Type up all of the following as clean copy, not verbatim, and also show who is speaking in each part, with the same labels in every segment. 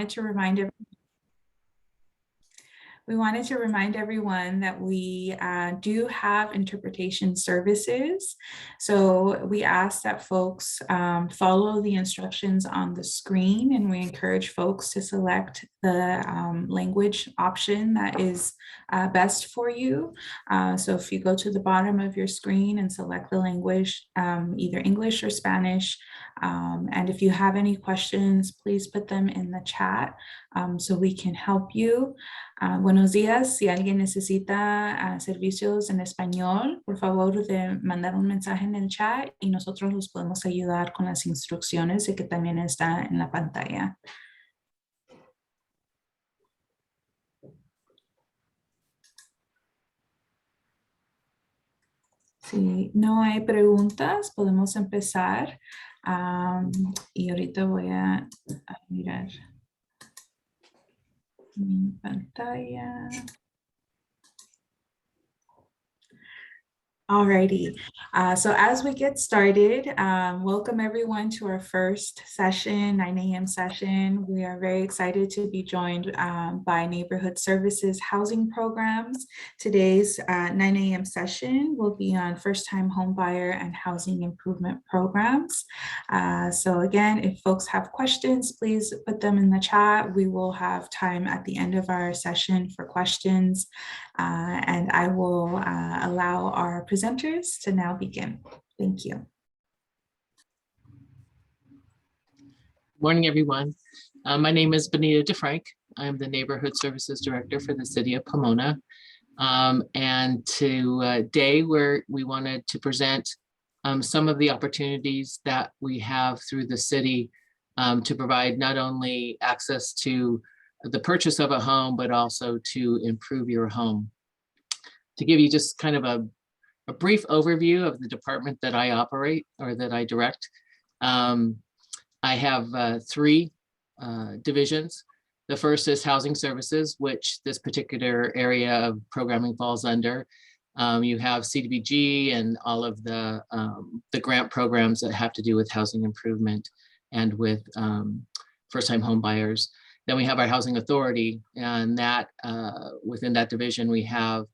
Speaker 1: To remind We wanted to remind everyone that we do have interpretation services. So we ask that folks follow the instructions on the screen, and we encourage folks to select the language option that is best for you. So if you go to the bottom of your screen and select the language, either English or Spanish, and if you have any questions, please put them in the chat so we can help you. Buenos días, si alguien necesita servicios en español, por favor de mandar un mensaje en el chat y nosotros los podemos ayudar con las instrucciones que también está en la pantalla. Si no hay preguntas, podemos empezar. Y ahorita voy a mirar mi pantalla. Alrighty, so as we get started, welcome everyone to our first session, 9 a.m. session. We are very excited to be joined by Neighborhood Services Housing Programs. Today's 9 a.m. session will be on first-time homebuyer and housing improvement programs. So again, if folks have questions, please put them in the chat. We will have time at the end of our session for questions, and I will allow our presenters to now begin. Thank you.
Speaker 2: Morning, everyone. My name is Benita Defranc. I'm the Neighborhood Services Director for the City of Pomona. And today we wanted to present some of the opportunities that we have through the city to provide not only access to the purchase of a home, but also to improve your home. To give you just kind of a brief overview of the department that I operate or that I direct, I have three divisions. The first is housing services, which this particular area of programming falls under. You have CDBG and all of the grant programs that have to do with housing improvement and with first-time home buyers. Then we have our housing authority, and that within that division, we have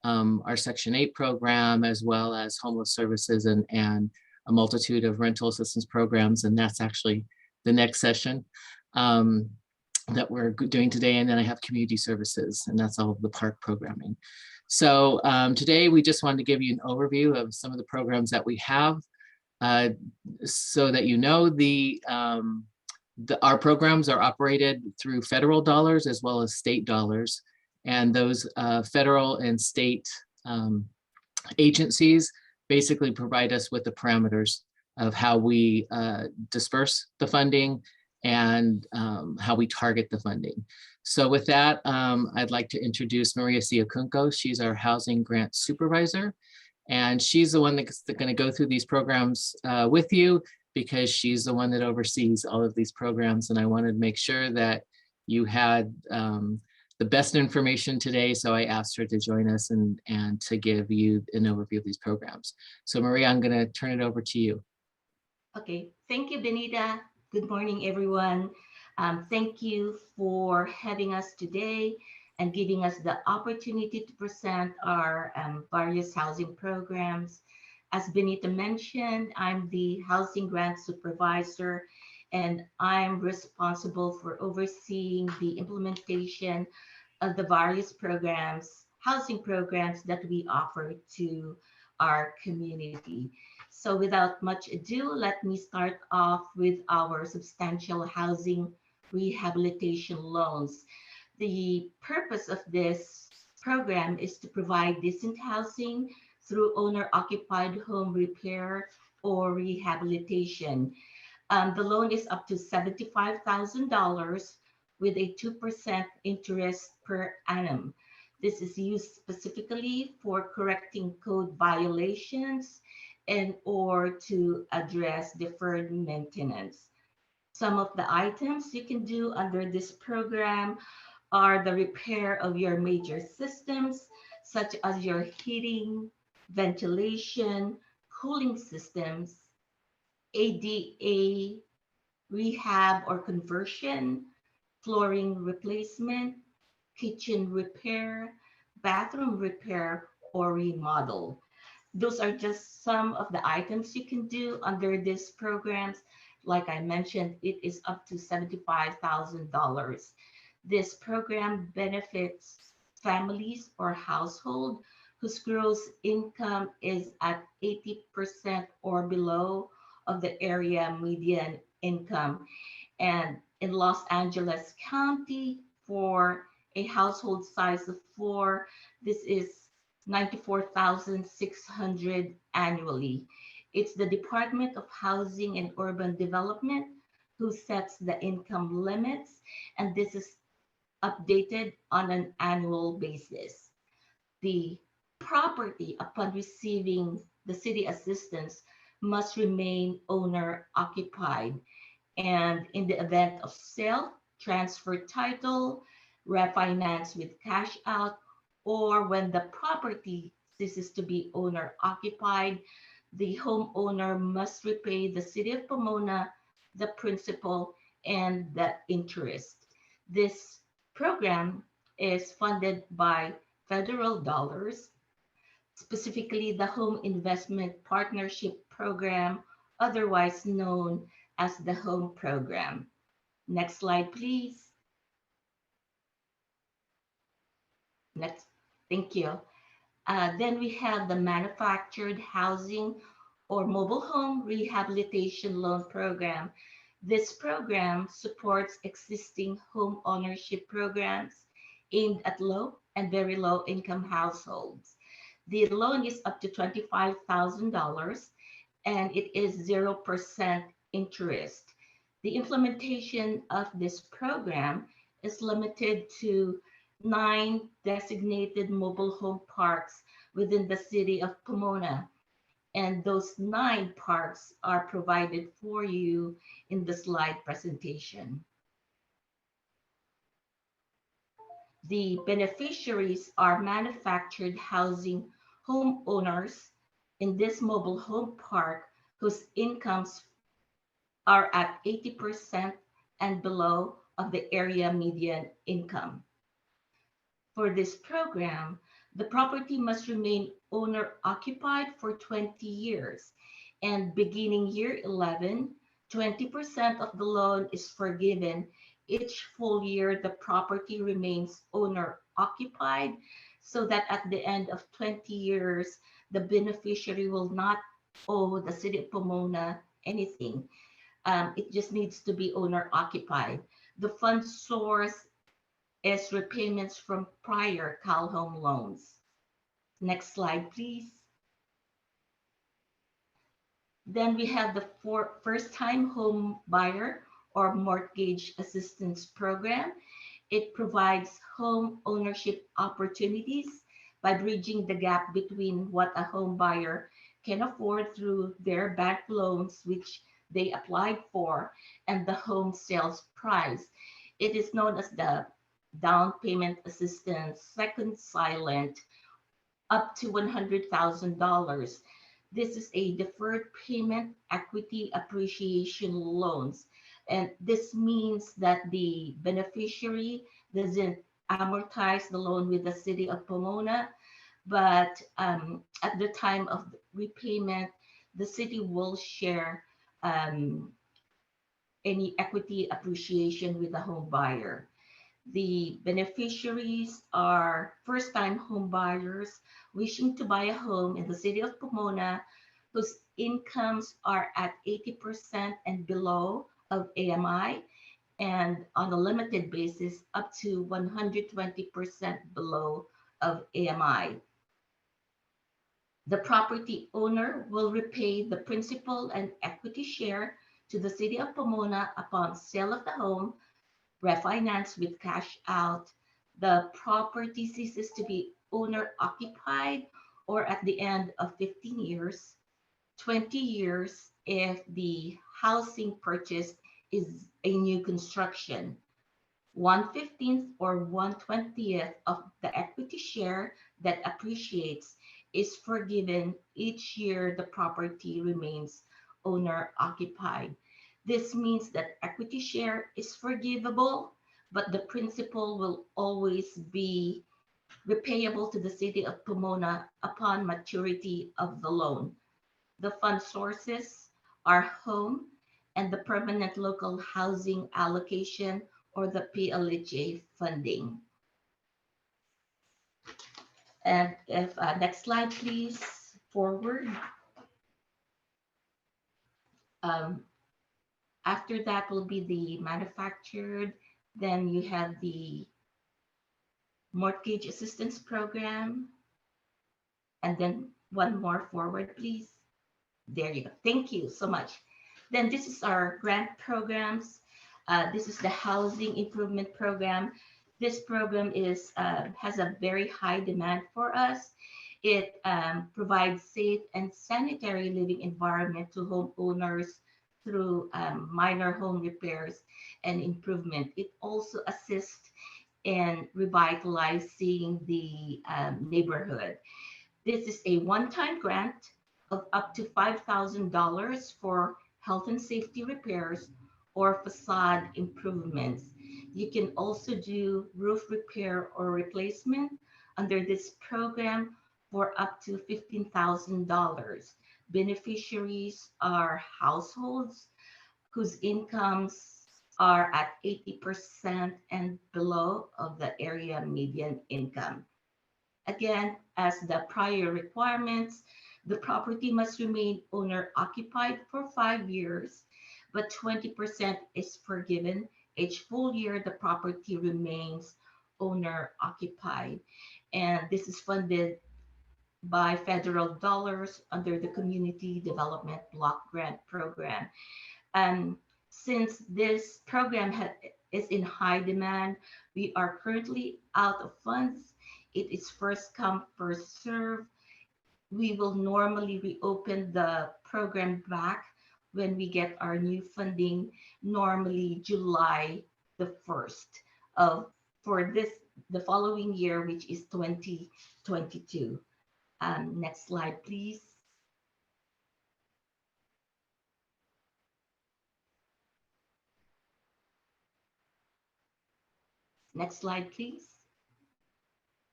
Speaker 2: our Section 8 program, as well as homeless services and a multitude of rental assistance programs. And that's actually the next session that we're doing today. And then I have community services, and that's all of the park programming. So today we just wanted to give you an overview of some of the programs that we have so that you know our programs are operated through federal dollars as well as state dollars. And those federal and state agencies basically provide us with the parameters of how we disperse the funding and how we target the funding. So with that, I'd like to introduce Maria Siacunco. She's our housing grant supervisor, and she's the one that's going to go through these programs with you, because she's the one that oversees all of these programs. And I wanted to make sure that you had the best information today. So I asked her to join us and to give you an overview of these programs. So Maria, I'm gonna turn it over to you.
Speaker 3: Okay, thank you, Benita. Good morning, everyone. Thank you for having us today and giving us the opportunity to present our various housing programs. As Benita mentioned, I'm the housing grant supervisor, and I'm responsible for overseeing the implementation of the various programs, housing programs that we offer to our community. So without much ado, let me start off with our substantial housing rehabilitation loans. The purpose of this program is to provide decent housing through owner-occupied home repair or rehabilitation. The loan is up to $75,000 with a 2% interest per annum. This is used specifically for correcting code violations and or to address deferred maintenance. Some of the items you can do under this program are the repair of your major systems, such as your heating, ventilation, cooling systems, ADA rehab or conversion, flooring replacement, kitchen repair, bathroom repair, or remodel. Those are just some of the items you can do under these programs. Like I mentioned, it is up to $75,000. This program benefits families or household whose gross income is at 80% or below of the area median income. And in Los Angeles County, for a household size of four, this is 94,600 annually. It's the Department of Housing and Urban Development who sets the income limits, and this is updated on an annual basis. The property, upon receiving the city assistance, must remain owner occupied. And in the event of sale, transfer title, refinance with cash out, or when the property ceases to be owner occupied, the homeowner must repay the City of Pomona the principal and the interest. This program is funded by federal dollars, specifically the Home Investment Partnership Program, otherwise known as the Home Program. Next slide, please. Next, thank you. Then we have the Manufactured Housing or Mobile Home Rehabilitation Loan Program. This program supports existing home ownership programs aimed at low and very low income households. The loan is up to $25,000 and it is 0% interest. The implementation of this program is limited to 9 designated mobile home parks within the city of Pomona. And those 9 parks are provided for you in the slide presentation. The beneficiaries are manufactured housing homeowners in this mobile home park whose incomes are at 80% and below of the area median income. For this program, the property must remain owner occupied for 20 years. And beginning year 11, 20% of the loan is forgiven. Each full year, the property remains owner occupied so that at the end of 20 years, the beneficiary will not owe the City of Pomona anything. It just needs to be owner occupied. The fund source is repayments from prior Cal Home loans. Next slide, please. Then we have the first-time home buyer or mortgage assistance program. It provides home ownership opportunities by bridging the gap between what a home buyer can afford through their bank loans, which they applied for, and the home sales price. It is known as the down payment assistance, second silent, up to $100,000. This is a deferred payment equity appreciation loans. And this means that the beneficiary doesn't amortize the loan with the City of Pomona, but at the time of repayment, the city will share any equity appreciation with the home buyer. The beneficiaries are first-time home buyers wishing to buy a home in the City of Pomona whose incomes are at 80% and below of AMI, and on a limited basis up to 120% below of AMI. The property owner will repay the principal and equity share to the City of Pomona upon sale of the home, refinance with cash out. The property ceases to be owner occupied or at the end of 15 years, 20 years if the housing purchased is a new construction. 1/15 or 1/20th of the equity share that appreciates is forgiven each year the property remains owner occupied. This means that equity share is forgivable, but the principal will always be repayable to the City of Pomona upon maturity of the loan. The fund sources are home and the permanent local housing allocation, or the PLHA funding. And if next slide, please, forward. Um, After that will be the manufactured. Then you have the mortgage assistance program. And then one more forward, please. There you go. Thank you so much. Then this is our grant programs. This is the housing improvement program. This program is has a very high demand for us. It provides safe and sanitary living environment to homeowners through minor home repairs and improvement. It also assists in revitalizing the neighborhood. This is a one-time grant of up to $5,000 for health and safety repairs or facade improvements. You can also do roof repair or replacement under this program for up to $15,000. Beneficiaries are households whose incomes are at 80% and below of the area median income. Again, as the prior requirements, the property must remain owner occupied for 5 years, but 20% is forgiven each full year the property remains owner occupied. And this is funded by federal dollars under the Community Development Block Grant Program. And since this program is in high demand, we are currently out of funds. It is first come, first serve. We will normally reopen the program back when we get our new funding, normally July the 1st of for this the following year, which is 2022. Next slide, please. Next slide, please.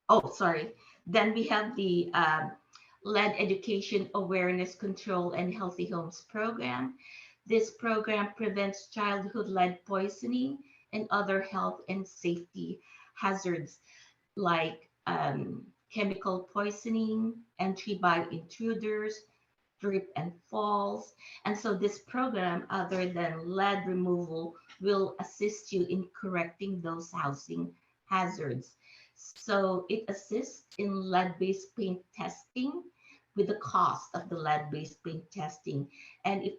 Speaker 3: Oh, sorry. Then we have the lead education awareness control and healthy homes program. This program prevents childhood lead poisoning and other health and safety hazards like chemical poisoning, entry by intruders, trip and falls. And so this program, other than lead removal, will assist you in correcting those housing hazards. So it assists in lead-based paint testing with the cost of the lead-based paint testing. And if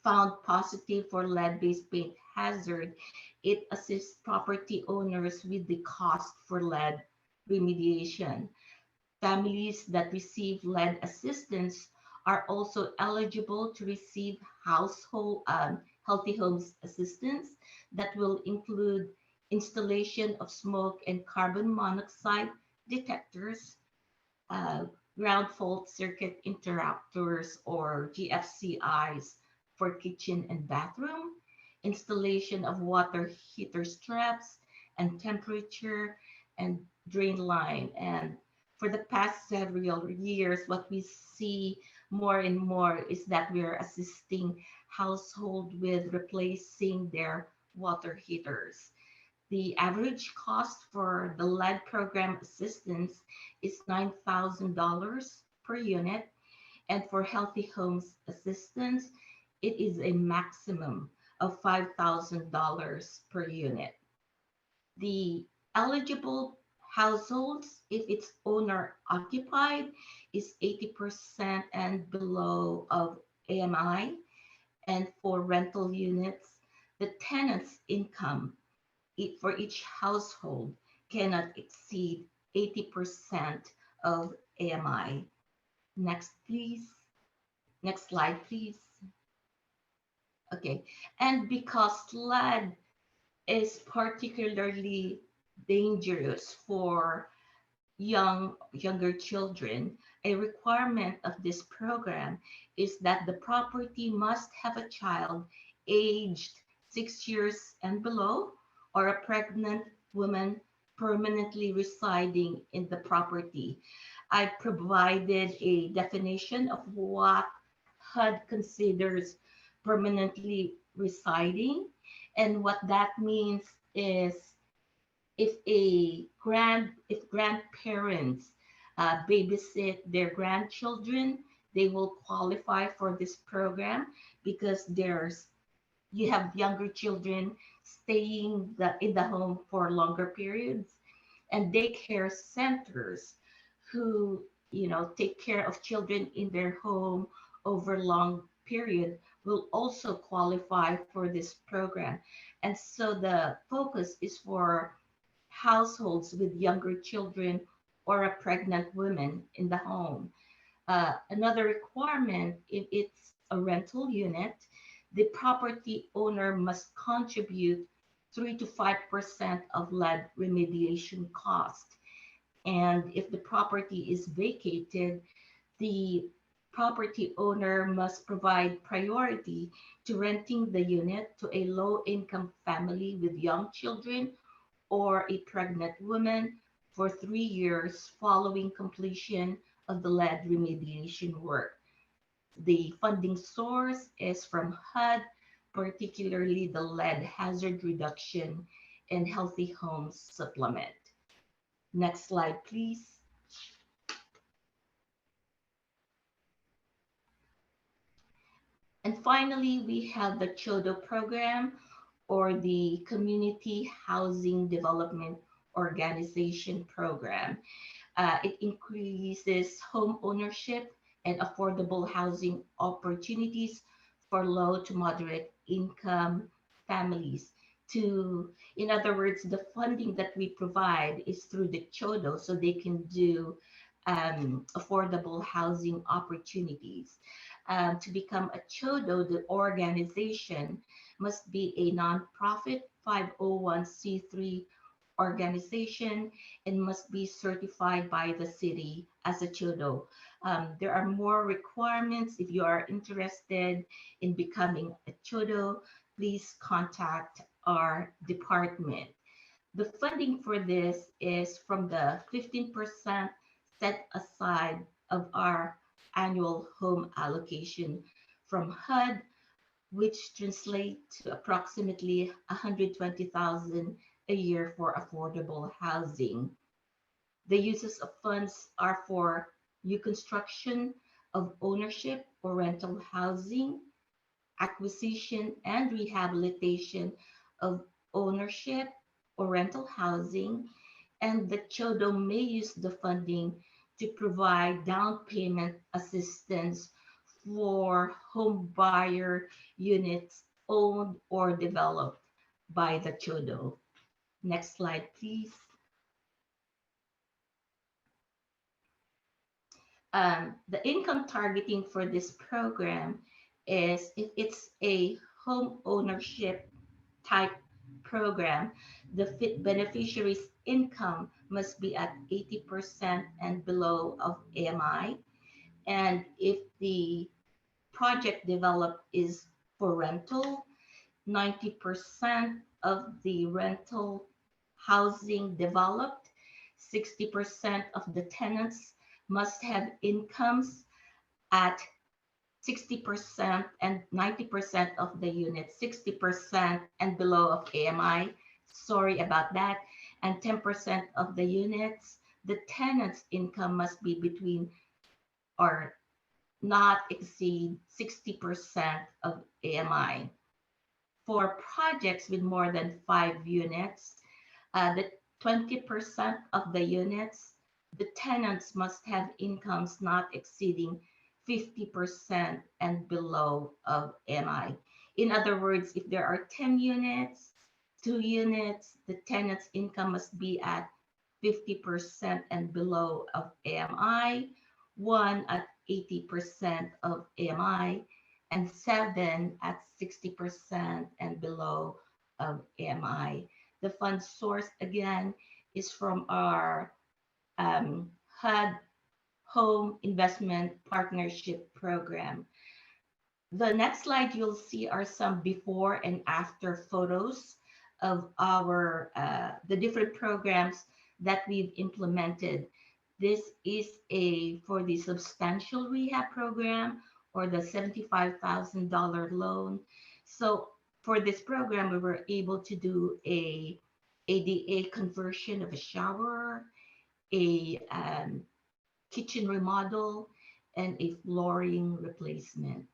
Speaker 3: found positive for lead-based paint hazard, it assists property owners with the cost for lead remediation. Families that receive lead assistance are also eligible to receive household healthy homes assistance that will include installation of smoke and carbon monoxide detectors, uh, ground fault circuit interrupters or GFCIs for kitchen and bathroom, installation of water heater straps and temperature and drain line. And for the past several years, what we see more and more is that we are assisting household with replacing their water heaters. The average cost for the lead program assistance is $9,000 per unit, and for healthy homes assistance, it is a maximum of $5,000 per unit. The eligible households, if it's owner occupied, is 80% and below of AMI. And for rental units, the tenant's income for each household cannot exceed 80% of AMI. Next, please. Next slide, please. Okay, and because lead is particularly dangerous for younger children, a requirement of this program is that the property must have a child aged 6 years and below, or a pregnant woman permanently residing in the property. I provided a definition of what HUD considers permanently residing. And what that means is if grandparents babysit their grandchildren, they will qualify for this program because you have younger children staying in the home for longer periods, and daycare centers who take care of children in their home over long period will also qualify for this program. And so the focus is for households with younger children or a pregnant woman in the home. Another requirement, if it's a rental unit, the property owner must contribute 3 to 5% of lead remediation cost. And if the property is vacated, the property owner must provide priority to renting the unit to a low-income family with young children or a pregnant woman for 3 years following completion of the lead remediation work. The funding source is from HUD, particularly the Lead Hazard Reduction and Healthy Homes Supplement. Next slide, please. And finally, we have the Choto program, or the Community Housing Development Organization program. It increases home ownership and affordable housing opportunities for low to moderate income families. In other words, the funding that we provide is through the Choto, so they can do affordable housing opportunities. To become a Choto, the organization must be a nonprofit 501c3 organization and must be certified by the city as a Choto. There are more requirements. If you are interested in becoming a Choto, please contact our department. The funding for this is from the 15% set aside of our annual home allocation from HUD, which translates to approximately 120,000 a year for affordable housing. The uses of funds are for new construction of ownership or rental housing, acquisition and rehabilitation of ownership or rental housing, and the Choto may use the funding to provide down payment assistance for home buyer units owned or developed by the Choto. Next slide, please. The income targeting for this program is, if it's a home ownership type program, the beneficiary's income must be at 80% and below of AMI. And if the project developed is for rental, 90% of the rental housing developed, 60% of the tenants must have incomes at 60% and 90% of the units, 60% and below of AMI. Sorry about that. And 10% of the units, the tenant's income must be between or not exceed 60% of AMI. For projects with more than 5 units, the 20% of the units, the tenants must have incomes not exceeding 50% and below of AMI. In other words, if there are 10 units, 2 units, the tenant's income must be at 50% and below of AMI, 1 at 80% of AMI, and 7 at 60% and below of AMI. The fund source, again, is from our HUD Home Investment Partnership Program. The next slide you'll see are some before and after photos of our the different programs that we've implemented. This is for the substantial rehab program or the $75,000 loan. So for this program, we were able to do a ADA conversion of a shower, a kitchen remodel, and a flooring replacement.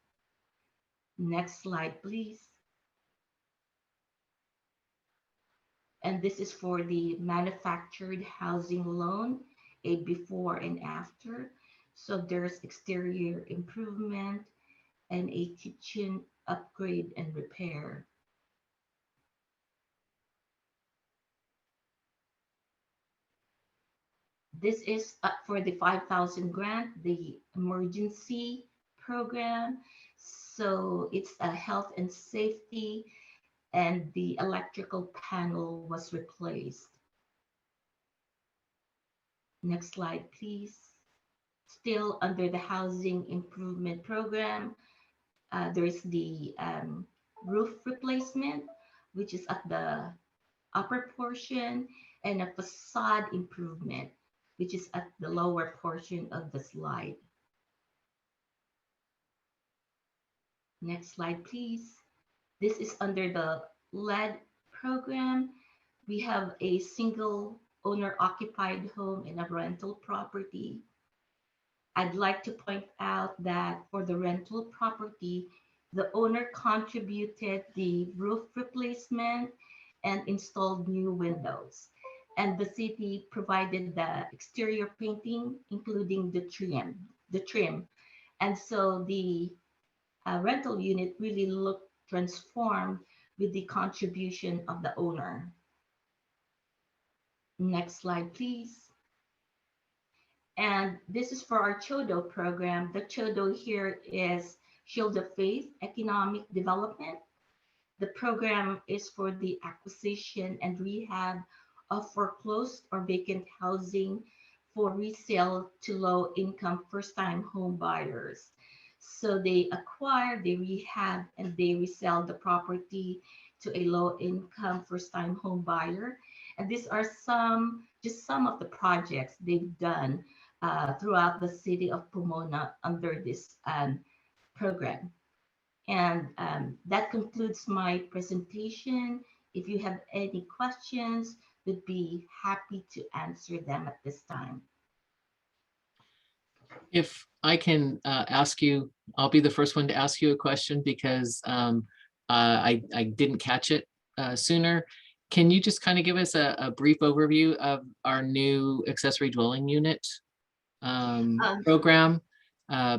Speaker 3: Next slide, please. And this is for the manufactured housing loan, a before and after. So there's exterior improvement and a kitchen upgrade and repair. This is for the 5,000 grant, the emergency program. So it's a health and safety, and the electrical panel was replaced. Next slide, please. Still under the housing improvement program, there's the roof replacement, which is at the upper portion, and a facade improvement, which is at the lower portion of the slide. Next slide, please. This is under the lead program. We have a single owner occupied home in a rental property. I'd like to point out that for the rental property, the owner contributed the roof replacement and installed new windows. And the city provided the exterior painting, including the trim. And so the rental unit really looked transformed with the contribution of the owner. Next slide, please. And this is for our Choto program. The Choto here is Shield of Faith Economic Development. The program is for the acquisition and rehab of foreclosed or vacant housing for resale to low-income first-time home buyers. So they acquire, they rehab, and they resell the property to a low-income first-time home buyer. And these are just some of the projects they've done throughout the city of Pomona under this program. And that concludes my presentation. If you have any questions, we'd be happy to answer them at this time.
Speaker 2: If I can ask you, I'll be the first one to ask you a question because I didn't catch it sooner. Can you just kind of give us a brief overview of our new accessory dwelling unit program?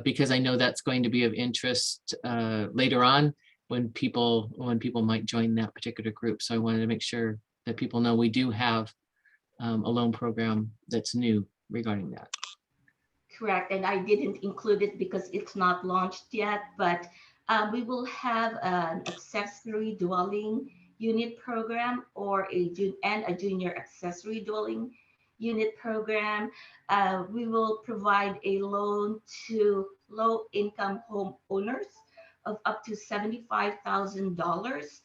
Speaker 2: Because I know that's going to be of interest later on when people might join that particular group. So I wanted to make sure that people know we do have a loan program that's new regarding that.
Speaker 3: Correct, and I didn't include it because it's not launched yet, but we will have an accessory dwelling unit program or a junior accessory dwelling unit program. We will provide a loan to low-income home owners of up to $75,000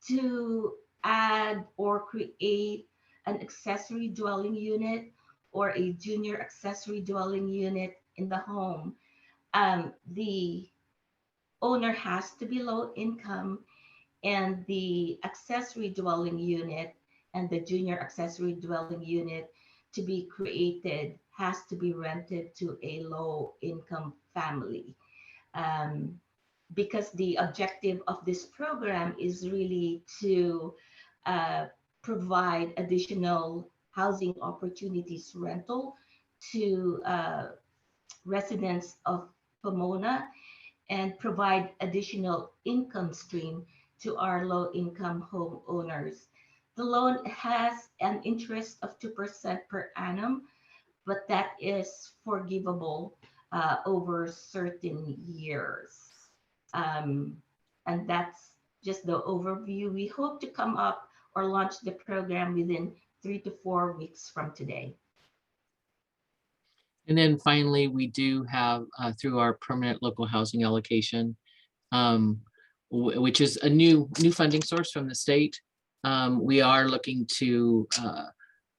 Speaker 3: to add or create an accessory dwelling unit or a junior accessory dwelling unit in the home. The owner has to be low income, and the accessory dwelling unit and the junior accessory dwelling unit to be created has to be rented to a low income family. Because the objective of this program is really to provide additional housing opportunities rental to residents of Pomona and provide additional income stream to our low-income homeowners. The loan has an interest of 2% per annum, but that is forgivable over certain years. And that's just the overview. We hope to come up or launch the program within 3 to 4 weeks from today.
Speaker 2: And then finally, we do have through our permanent local housing allocation, which is a new funding source from the state. we are looking to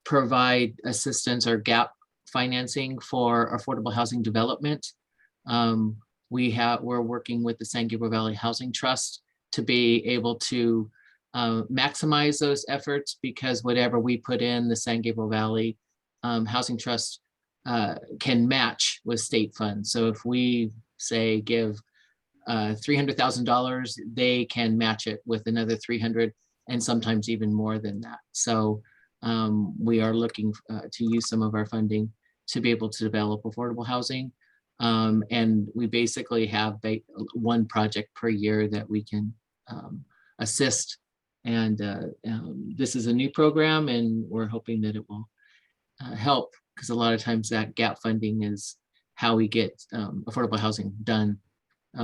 Speaker 2: provide assistance or gap financing for affordable housing development. We're working with the San Gabriel Valley Housing Trust to be able to maximize those efforts, because whatever we put in, the San Gabriel Valley Housing Trust can match with state funds. So if we say give $300,000, they can match it with another 300, and sometimes even more than that. So we are looking to use some of our funding to be able to develop affordable housing. And we basically have one project per year that we can assist. And this is a new program, and we're hoping that it will help, because a lot of times that gap funding is how we get affordable housing done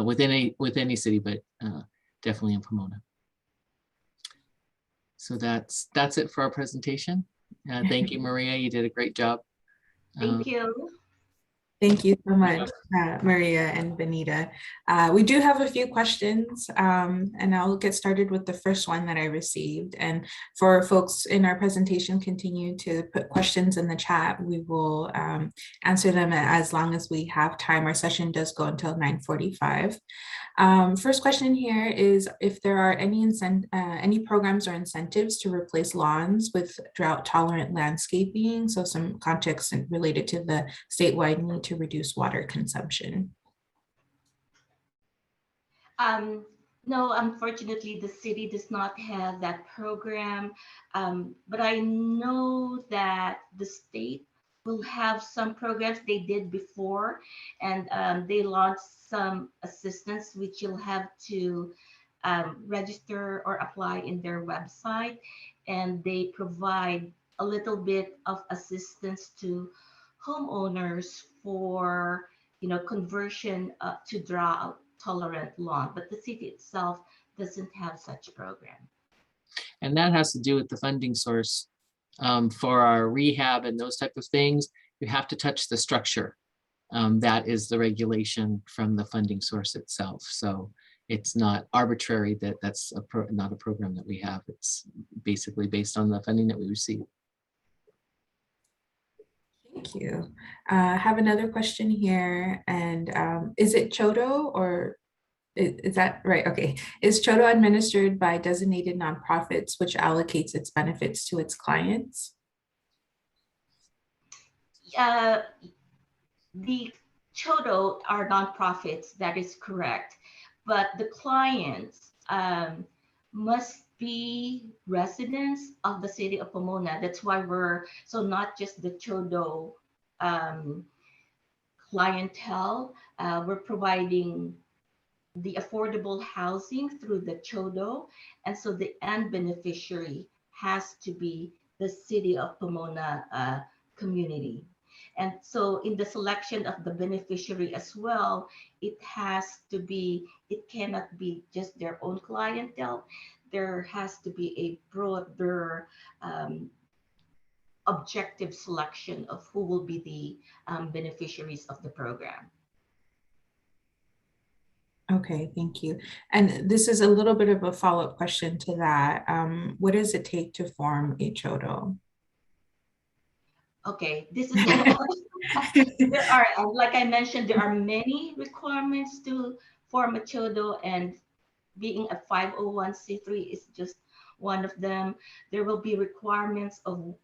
Speaker 2: within any city, but definitely in Pomona. So that's it for our presentation. Thank you, Maria. You did a great job.
Speaker 3: Thank you.
Speaker 1: Thank you so much, Maria and Benita. We do have a few questions, and I'll get started with the first one that I received. And for folks in our presentation, continue to put questions in the chat. We will answer them as long as we have time. Our session does go until 9:45. First question here is if there are any programs or incentives to replace lawns with drought-tolerant landscaping. So some context related to the statewide need to reduce water consumption.
Speaker 3: No, unfortunately, the city does not have that program. But I know that the state will have some programs they did before, and they launched some assistance which you'll have to register or apply in their website, and they provide a little bit of assistance to homeowners for conversion to drought tolerant lawn, but the city itself doesn't have such program.
Speaker 2: And that has to do with the funding source. For our rehab and those type of things, you have to touch the structure. That is the regulation from the funding source itself. So it's not arbitrary that that's not a program that we have. It's basically based on the funding that we receive.
Speaker 1: Thank you. I have another question here, and is it Choto, or is that right? Okay. Is Choto administered by designated nonprofits, which allocates its benefits to its clients?
Speaker 3: The Choto are nonprofits, that is correct. But the clients must be residents of the city of Pomona. That's why so not just the Choto clientele, we're providing the affordable housing through the Choto. And so the end beneficiary has to be the city of Pomona community. And so in the selection of the beneficiary as well, it cannot be just their own clientele. There has to be a broader objective selection of who will be the beneficiaries of the program.
Speaker 1: Okay, thank you. And this is a little bit of a follow-up question to that. What does it take to form a Choto?
Speaker 3: Okay, this is there are, like I mentioned, there are many requirements to form a Choto, and being a 501c3 is just one of them. There will be requirements of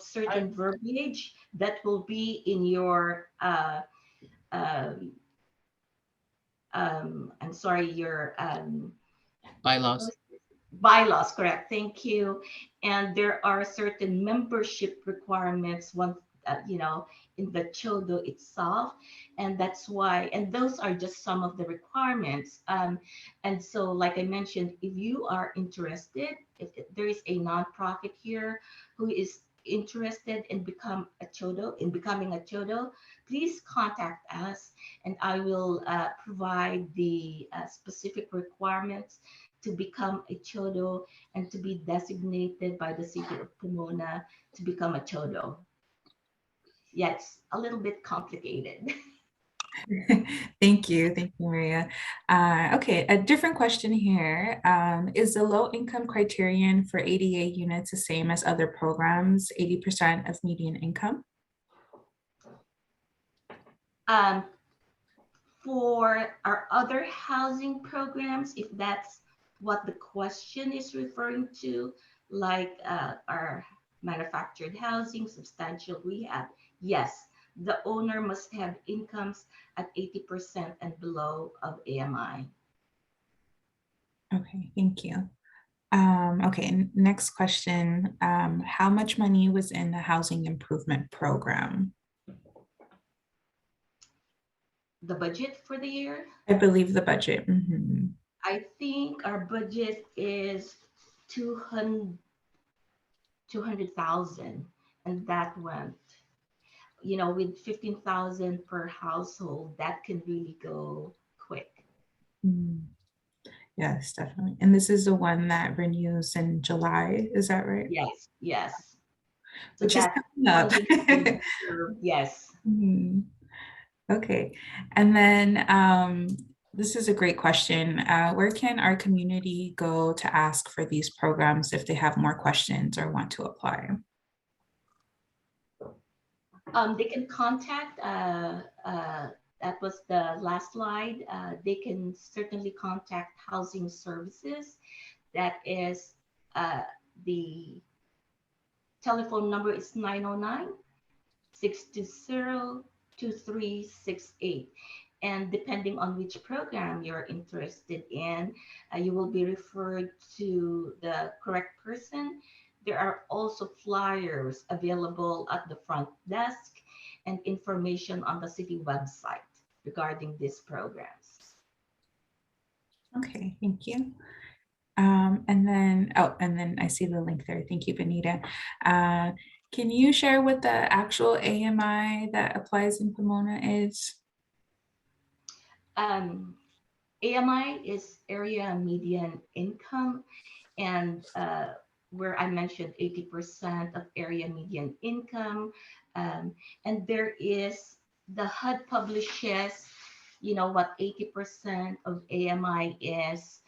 Speaker 3: certain verbiage that will be in your I'm sorry, your
Speaker 2: Bylaws.
Speaker 3: Bylaws, correct. Thank you. And there are certain membership requirements in the Choto itself. And that's why, and those are just some of the requirements. And so, like I mentioned, if you are interested, if there is a nonprofit here who is interested in becoming a Choto, please contact us, and I will provide the specific requirements to become a Choto and to be designated by the city of Pomona to become a Choto. Yeah, it's a little bit complicated.
Speaker 1: Thank you. Thank you, Maria. Okay, a different question here. Is the low income criterion for ADA units the same as other programs, 80% of median income?
Speaker 3: For our other housing programs, if that's what the question is referring to, like our manufactured housing, substantial rehab, yes, the owner must have incomes at 80% and below of AMI.
Speaker 1: Okay, thank you. Okay, next question. How much money was in the housing improvement program?
Speaker 3: The budget for the year,
Speaker 1: I believe the budget. Mhm.
Speaker 3: I think our budget is 200,000, and that went, with 15,000 per household, that can really go quick.
Speaker 1: Mm, yes, definitely. And this is the one that renews in July, is that right?
Speaker 3: Yes, yes. So
Speaker 1: Which is
Speaker 3: that
Speaker 1: coming up.
Speaker 3: funding is being reserved. Yes.
Speaker 1: Mhm. Okay, and then this is a great question. Where can our community go to ask for these programs if they have more questions or want to apply?
Speaker 3: They can contact, that was the last slide. They can certainly contact Housing Services. That is, the telephone number is 909-620-2368. And depending on which program you're interested in, you will be referred to the correct person. There are also flyers available at the front desk and information on the city website regarding these programs.
Speaker 1: Okay, thank you. And then I see the link there. Thank you, Benita. Can you share what the actual AMI that applies in Pomona is?
Speaker 3: AMI is area median income, and where I mentioned 80% of area median income. And there is, the HUD publishes, what 80% of AMI is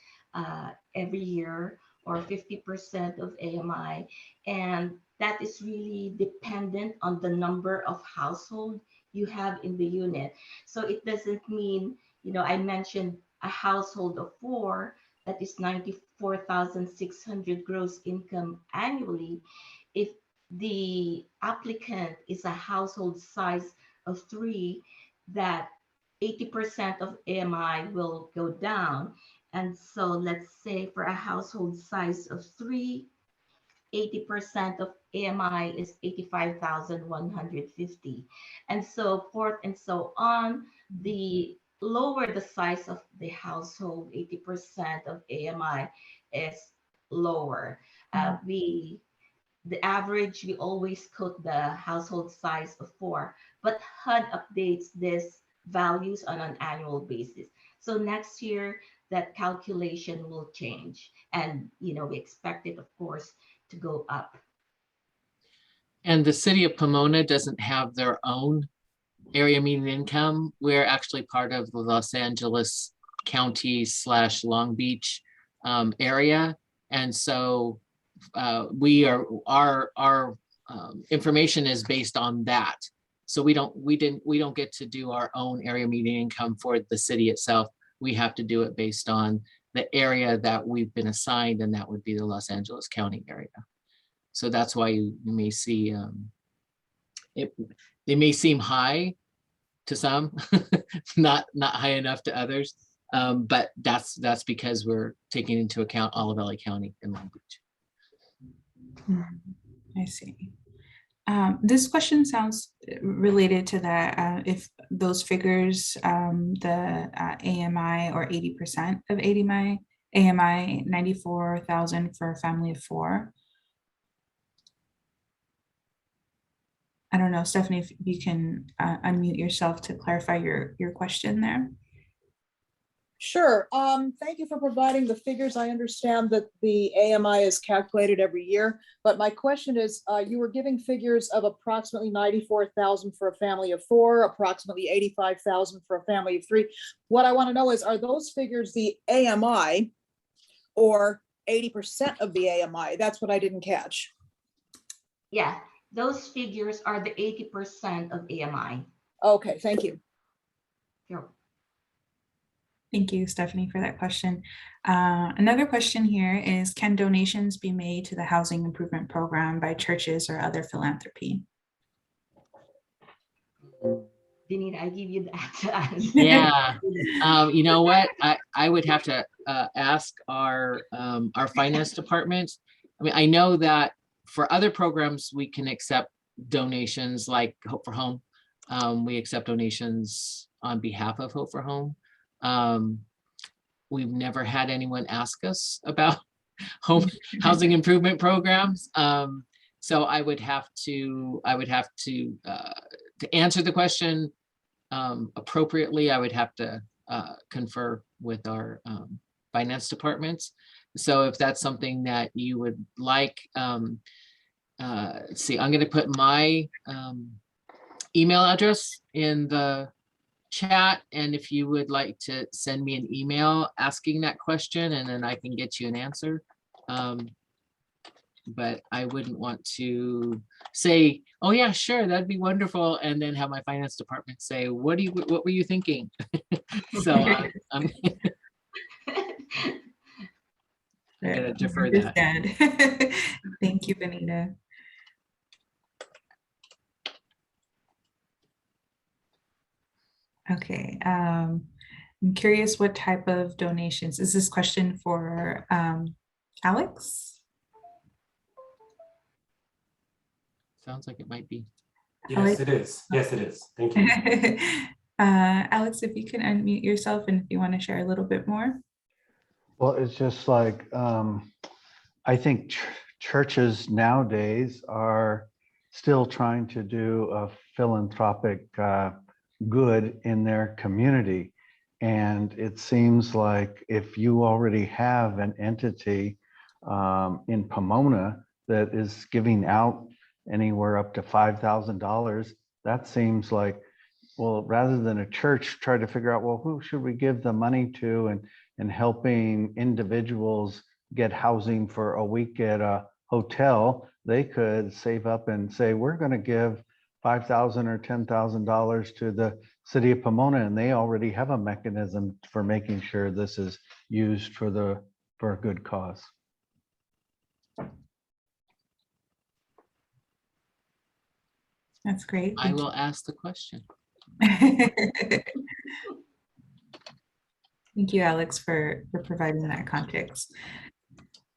Speaker 3: every year, or 50% of AMI. And that is really dependent on the number of household you have in the unit. So it doesn't mean, I mentioned a household of four, that is 94,600 gross income annually. If the applicant is a household size of three, that 80% of AMI will go down. And so let's say for a household size of three, 80% of AMI is 85,150. And so forth and so on. The lower the size of the household, 80% of AMI is lower. The average, we always quote the household size of four, but HUD updates these values on an annual basis. So next year, that calculation will change. And, we expect it, of course, to go up.
Speaker 2: And the city of Pomona doesn't have their own area median income. We're actually part of the Los Angeles County / Long Beach area. And so our information is based on that. So we don't get to do our own area median income for the city itself. We have to do it based on the area that we've been assigned, and that would be the Los Angeles County area. So that's why you may see they may seem high to some, not high enough to others. But that's because we're taking into account all of LA County and Long Beach.
Speaker 1: I see. This question sounds related to that. If those figures, the AMI or 80% of AMI, 94,000 for a family of four. I don't know, Stephanie, if you can unmute yourself to clarify your question there.
Speaker 4: Sure. Thank you for providing the figures. I understand that the AMI is calculated every year, but my question is, you were giving figures of approximately 94,000 for a family of 4, approximately 85,000 for a family of 3. What I want to know is, are those figures the AMI or 80% of the AMI? That's what I didn't catch.
Speaker 3: Yeah, those figures are the 80% of AMI.
Speaker 4: Okay, thank you.
Speaker 3: Sure.
Speaker 1: Thank you, Stephanie, for that question. Another question here is, can donations be made to the housing improvement program by churches or other philanthropy?
Speaker 3: Benita, I give you that.
Speaker 2: Yeah. You know what? I would have to ask our finance department. I mean, I know that for other programs, we can accept donations like Hope for Home. We accept donations on behalf of Hope for Home. We've never had anyone ask us about housing improvement programs. So I would have to answer the question appropriately, I would have to confer with our finance departments. So if that's something that you would like, let's see, I'm going to put my email address in the chat, and if you would like to send me an email asking that question, and then I can get you an answer. But I wouldn't want to say, oh yeah, sure, that'd be wonderful, and then have my finance department say, what were you thinking? So I'm gonna defer that.
Speaker 1: Thank you, Benita. Okay, I'm curious what type of donations. Is this question for Alex?
Speaker 2: Sounds like it might be.
Speaker 5: Yes, it is. Yes, it is. Thank you.
Speaker 1: Alex, if you can unmute yourself and if you want to share a little bit more.
Speaker 6: Well, it's just like, I think churches nowadays are still trying to do a philanthropic good in their community. And it seems like if you already have an entity in Pomona that is giving out anywhere up to $5,000, that seems like, well, rather than a church try to figure out, well, who should we give the money to, and helping individuals get housing for a week at a hotel, they could save up and say, we're going to give $5,000 or $10,000 to the City of Pomona, and they already have a mechanism for making sure this is used for a good cause.
Speaker 1: That's great.
Speaker 2: I will ask the question.
Speaker 1: Thank you, Alex, for providing that context.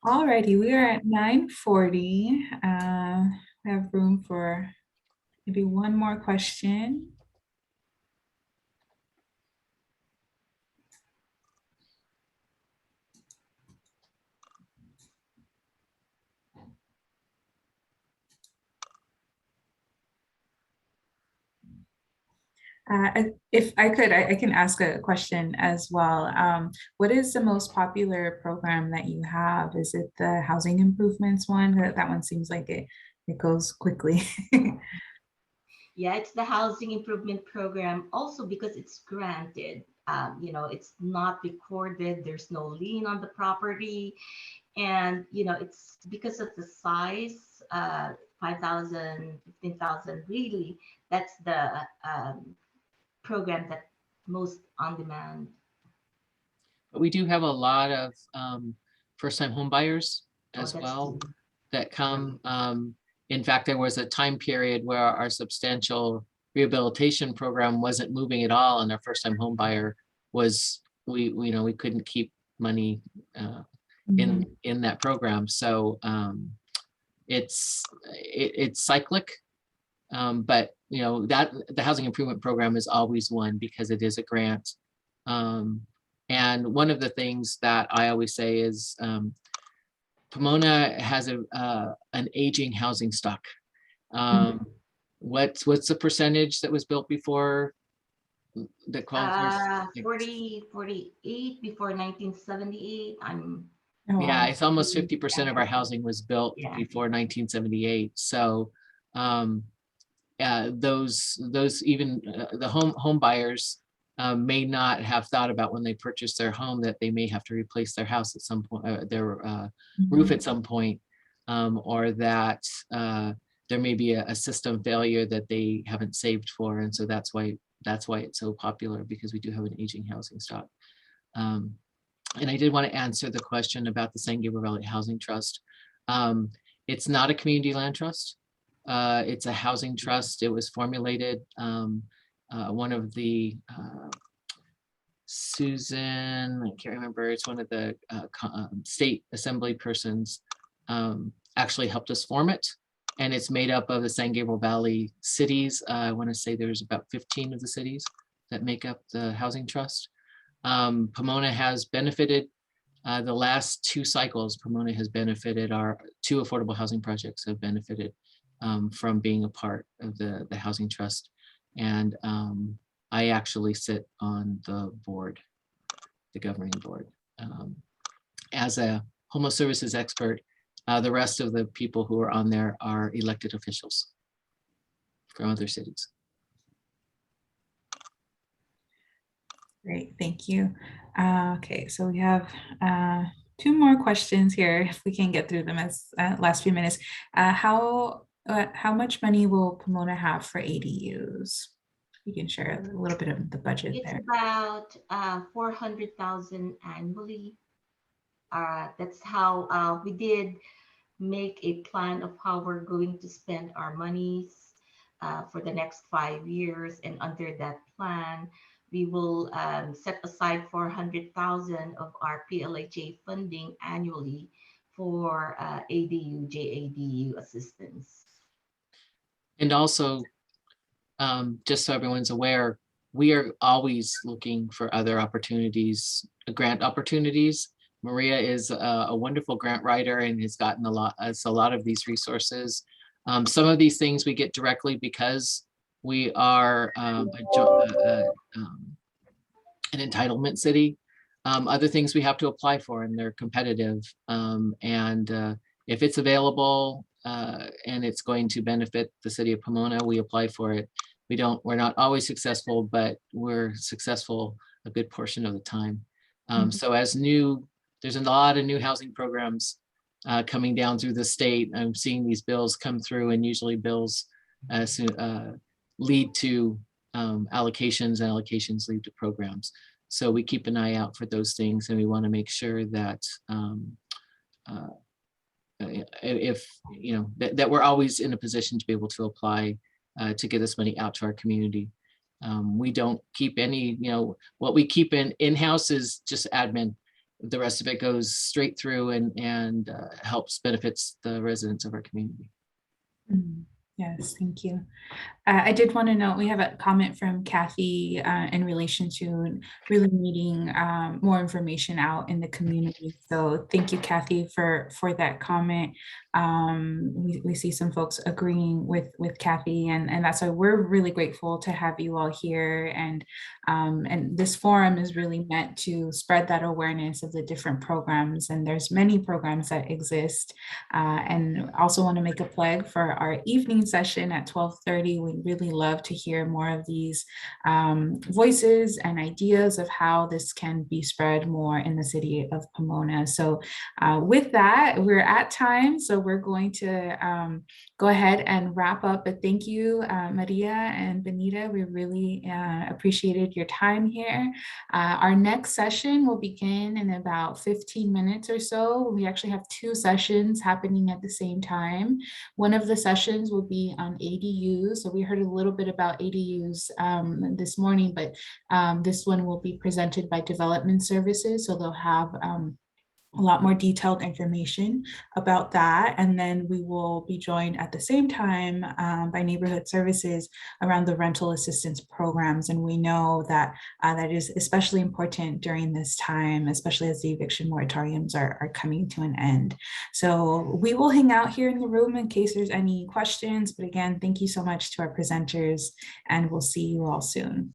Speaker 1: Alrighty, we are at 9:40. We have room for maybe one more question. If I could, I can ask a question as well. What is the most popular program that you have? Is it the housing improvements one? That one seems like it goes quickly.
Speaker 3: Yeah, it's the housing improvement program also because it's granted. It's not recorded. There's no lien on the property. And, it's because of the size, 5,000, 15,000, really, that's the program that most on demand.
Speaker 2: But we do have a lot of first-time home buyers as
Speaker 3: that's
Speaker 2: well
Speaker 3: true.
Speaker 2: that come. In fact, there was a time period where our substantial rehabilitation program wasn't moving at all, and our first-time home buyer was, we couldn't keep money in that program. So it's cyclic, but that the housing improvement program is always one because it is a grant. And one of the things that I always say is Pomona has an aging housing stock. What's the percentage that was built before that qualifies?
Speaker 3: 48 before 1978.
Speaker 1: Oh,
Speaker 2: Yeah,
Speaker 1: wow.
Speaker 2: it's almost 50% of our housing was built
Speaker 3: Yeah.
Speaker 2: before 1978. So those even the home buyers may not have thought about when they purchase their home that they may have to replace their house at some point, their roof at some point, or that there may be a system failure that they haven't saved for, and so that's why it's so popular, because we do have an aging housing stock. And I did want to answer the question about the San Gabriel Valley Housing Trust. It's not a community land trust. It's a housing trust. It was formulated. One of the Susan, I can't remember, it's one of the state assembly persons actually helped us form it. And it's made up of the San Gabriel Valley cities. I want to say there's about 15 of the cities that make up the housing trust. Pomona has benefited the last 2 cycles. Pomona has benefited, our 2 affordable housing projects have benefited from being a part of the housing trust. And I actually sit on the board, the governing board. As a homeless services expert, the rest of the people who are on there are elected officials from other cities.
Speaker 1: Great, thank you. Okay, so we have 2 more questions here, if we can get through them as last few minutes. How much money will Pomona have for ADUs? You can share a little bit of the budget
Speaker 3: It's
Speaker 1: there.
Speaker 3: about 400,000 annually. That's how we did make a plan of how we're going to spend our monies for the next 5 years. And under that plan, we will set aside 400,000 of our PLHA funding annually for ADU, JADU assistance.
Speaker 2: And also, just so everyone's aware, we are always looking for other opportunities, grant opportunities. Maria is a wonderful grant writer and has gotten a lot of these resources. Some of these things we get directly because we are an entitlement city. Other things we have to apply for, and they're competitive. If it's available and it's going to benefit the city of Pomona, we apply for it. We're not always successful, but we're successful a good portion of the time. So there's a lot of new housing programs coming down through the state. I'm seeing these bills come through, and usually bills lead to allocations, and allocations lead to programs. So we keep an eye out for those things, and we want to make sure that if that we're always in a position to be able to apply to get this money out to our community. We don't keep any, what we keep in-house is just admin. The rest of it goes straight through and benefits the residents of our community.
Speaker 1: Yes, thank you. I did want to note, we have a comment from Kathy in relation to really needing more information out in the community. So thank you, Kathy, for that comment. We see some folks agreeing with Kathy, and that's why we're really grateful to have you all here. And this forum is really meant to spread that awareness of the different programs, and there's many programs that exist. And also want to make a plug for our evening session at 12:30. We really love to hear more of these voices and ideas of how this can be spread more in the city of Pomona. So with that, we're at time. So we're going to go ahead and wrap up. But thank you, Maria and Benita. We really appreciated your time here. Our next session will begin in about 15 minutes or so. We actually have 2 sessions happening at the same time. One of the sessions will be on ADUs. So we heard a little bit about ADUs this morning, but this one will be presented by Development Services. So they'll have a lot more detailed information about that. And then we will be joined at the same time by Neighborhood Services around the rental assistance programs. And we know that that is especially important during this time, especially as the eviction moratoriums are coming to an end. So we will hang out here in the room in case there's any questions. But again, thank you so much to our presenters, and we'll see you all soon.